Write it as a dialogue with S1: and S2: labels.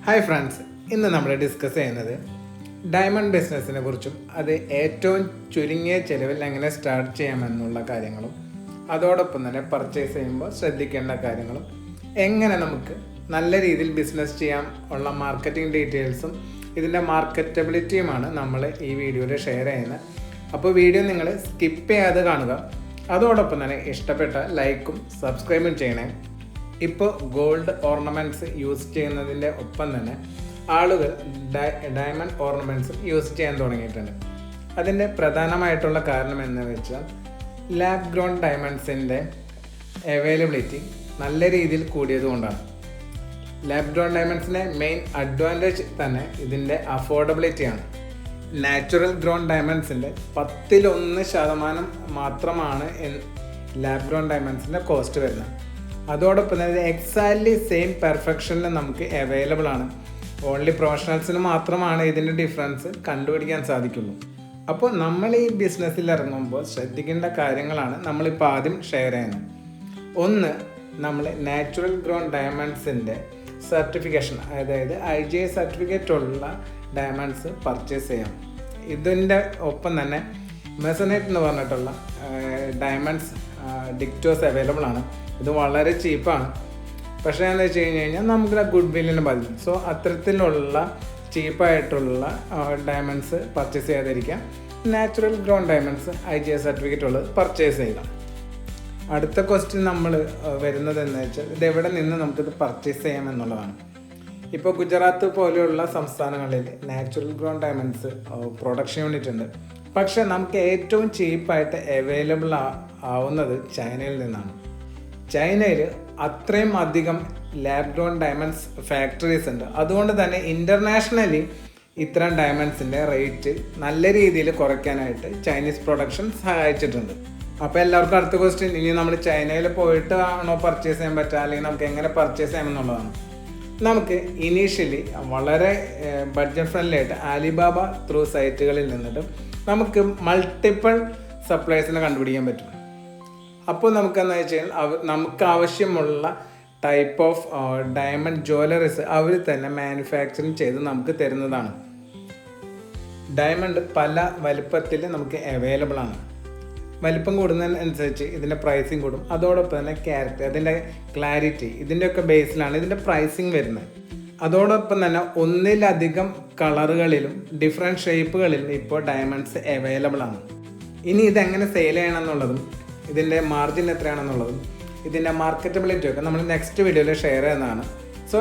S1: Hi friends, ഇന്ന് നമ്മൾ discuss ചെയ്യുന്നത് ഡയമണ്ട് ബിസിനസ്സിനെ കുറിച്ചും അത് ഏറ്റവും ചുരുങ്ങിയ ചിലവിൽ എങ്ങനെ സ്റ്റാർട്ട് ചെയ്യാമെന്നുള്ള കാര്യങ്ങളും അതോടൊപ്പം തന്നെ പർച്ചേസ് ചെയ്യുമ്പോൾ ശ്രദ്ധിക്കേണ്ട കാര്യങ്ങളും എങ്ങനെ നമുക്ക് നല്ല രീതിയിൽ ബിസിനസ് ചെയ്യാൻ ഉള്ള മാർക്കറ്റിംഗ് ഡീറ്റെയിൽസും ഇതിൻ്റെ മാർക്കറ്റബിലിറ്റിയുമാണ് നമ്മൾ ഈ വീഡിയോയിൽ ഷെയർ ചെയ്യുന്നത്. അപ്പോൾ വീഡിയോ നിങ്ങൾ സ്കിപ്പ് ചെയ്യാതെ കാണുക. അതോടൊപ്പം തന്നെ ഇഷ്ടപ്പെട്ട ലൈക്കും സബ്സ്ക്രൈബും ചെയ്യണേ. ഇപ്പോൾ ഗോൾഡ് ഓർണമെൻറ്റ്സ് യൂസ് ചെയ്യുന്നതിൻ്റെ ഒപ്പം തന്നെ ആളുകൾ ഡയമണ്ട് ഓർണമെൻറ്റ്സും യൂസ് ചെയ്യാൻ തുടങ്ങിയിട്ടുണ്ട്. അതിൻ്റെ പ്രധാനമായിട്ടുള്ള കാരണം എന്ന് വെച്ചാൽ ലാബ് ഗ്രോൺ ഡയമണ്ട്സിൻ്റെ അവൈലബിലിറ്റി നല്ല രീതിയിൽ കൂടിയതുകൊണ്ടാണ്. ലാബ് ഗ്രോൺ ഡയമണ്ട്സിൻ്റെ മെയിൻ അഡ്വാൻറ്റേജ് തന്നെ ഇതിൻ്റെ അഫോർഡബിലിറ്റിയാണ്. നാച്ചുറൽ ഗ്രോൺ ഡയമണ്ട്സിൻ്റെ 1% മാത്രമാണ് ലാബ് ഗ്രോൺ ഡയമണ്ട്സിൻ്റെ കോസ്റ്റ് വരുന്നത്. അതോടൊപ്പം തന്നെ എക്സാക്ട്ലി സെയിം പെർഫെക്ഷനിൽ നമുക്ക് അവൈലബിൾ ആണ്. ഓൺലി പ്രൊഫഷണൽസിന് മാത്രമാണ് ഇതിൻ്റെ ഡിഫറൻസ് കണ്ടുപിടിക്കാൻ സാധിക്കുള്ളൂ. അപ്പോൾ നമ്മൾ ഈ ബിസിനസ്സിൽ ഇറങ്ങുമ്പോൾ ശ്രദ്ധിക്കേണ്ട കാര്യങ്ങളാണ് നമ്മളിപ്പോൾ ആദ്യം ഷെയർ ചെയ്യുന്നത്. ഒന്ന്, നമ്മൾ നാച്ചുറൽ ഗ്രോൺ ഡയമണ്ട്സിൻ്റെ സർട്ടിഫിക്കേഷൻ, അതായത് IGI സർട്ടിഫിക്കറ്റ് ഉള്ള ഡയമണ്ട്സ് പർച്ചേസ് ചെയ്യാം. ഇതിൻ്റെ ഒപ്പം തന്നെ മെസനൈറ്റ് എന്ന് പറഞ്ഞിട്ടുള്ള ഡയമണ്ട്സ് ഡിക്റ്റോസ് അവൈലബിൾ ആണ്. ഇത് വളരെ ചീപ്പാണ്. പക്ഷേ എന്താ വെച്ച് കഴിഞ്ഞാൽ നമുക്ക് ഗുഡ് വില്ലിന് ബാധിക്കും. സോ അത്തരത്തിലുള്ള ചീപ്പായിട്ടുള്ള ഡയമണ്ട്സ് പർച്ചേസ് ചെയ്യാതിരിക്കാം. Natural grown diamonds IGI certificate ഉള്ളത് പർച്ചേസ് ചെയ്യാം. അടുത്ത ക്വസ്റ്റ്യൻ നമ്മൾ വരുന്നത് എന്ന് വെച്ചാൽ ഇതെവിടെ നിന്ന് നമുക്കിത് പർച്ചേസ് ചെയ്യാം എന്നുള്ളതാണ്. ഇപ്പോൾ ഗുജറാത്ത് പോലെയുള്ള സംസ്ഥാനങ്ങളിൽ natural grown diamonds production unit ഉണ്ട്. പക്ഷേ നമുക്ക് ഏറ്റവും ചീപ്പായിട്ട് അവൈലബിൾ ആവുന്നത് ചൈനയിൽ നിന്നാണ്. ചൈനയിൽ അത്രയും അധികം ലാബ് ഗ്രോൺ ഡയമണ്ട്സ് ഫാക്ടറീസ് ഉണ്ട്. അതുകൊണ്ട് തന്നെ ഇൻ്റർനാഷണലി ഇത്തരം ഡയമണ്ട്സിൻ്റെ റേറ്റ് നല്ല രീതിയിൽ കുറയ്ക്കാനായിട്ട് ചൈനീസ് പ്രൊഡക്ഷൻ സഹായിച്ചിട്ടുണ്ട്. അപ്പോൾ എല്ലാവർക്കും അടുത്ത ക്വസ്റ്റ്യൻ, ഇനി നമ്മൾ ചൈനയിൽ പോയിട്ട് ആണോ പർച്ചേസ് ചെയ്യാൻ പറ്റുക, അല്ലെങ്കിൽ നമുക്ക് എങ്ങനെ പർച്ചേസ് ചെയ്യാമെന്നുള്ളതാണ്. നമുക്ക് ഇനീഷ്യലി വളരെ ബഡ്ജറ്റ് ഫ്രണ്ട്ലി ആയിട്ട് ആലിബാബ ത്രൂ സൈറ്റുകളിൽ നിന്നിട്ട് നമുക്ക് മൾട്ടിപ്പിൾ സപ്ലൈസിനെ കണ്ടുപിടിക്കാൻ പറ്റും. അപ്പോൾ നമുക്കെന്ന് വെച്ച് കഴിഞ്ഞാൽ നമുക്ക് ആവശ്യമുള്ള ടൈപ്പ് ഓഫ് ഡയമണ്ട് ജ്വല്ലറീസ് അവർ തന്നെ മാനുഫാക്ചറിങ് ചെയ്ത് നമുക്ക് തരുന്നതാണ്. ഡയമണ്ട് പല വലുപ്പത്തിൽ നമുക്ക് അവൈലബിൾ ആണ്. വലിപ്പം കൂടുന്നതിനനുസരിച്ച് ഇതിൻ്റെ പ്രൈസിങ് കൂടും. അതോടൊപ്പം തന്നെ ക്യാരറ്റ്, അതിൻ്റെ ക്ലാരിറ്റി, ഇതിൻ്റെയൊക്കെ ബേസിലാണ് ഇതിൻ്റെ പ്രൈസിങ് വരുന്നത്. അതോടൊപ്പം തന്നെ ഒന്നിലധികം കളറുകളിലും ഡിഫറെൻറ്റ് ഷേപ്പുകളിലും ഇപ്പോൾ ഡയമണ്ട്സ് അവൈലബിൾ ആണ്. ഇനി ഇതെങ്ങനെ സെയിൽ ചെയ്യണം എന്നുള്ളതും ഇതിൻ്റെ മാർജിൻ എത്രയാണെന്നുള്ളതും ഇതിൻ്റെ മാർക്കറ്റബിലിറ്റി ഒക്കെ നമ്മൾ നെക്സ്റ്റ് വീഡിയോയിൽ ഷെയർ ചെയ്യുന്നതാണ്. സോ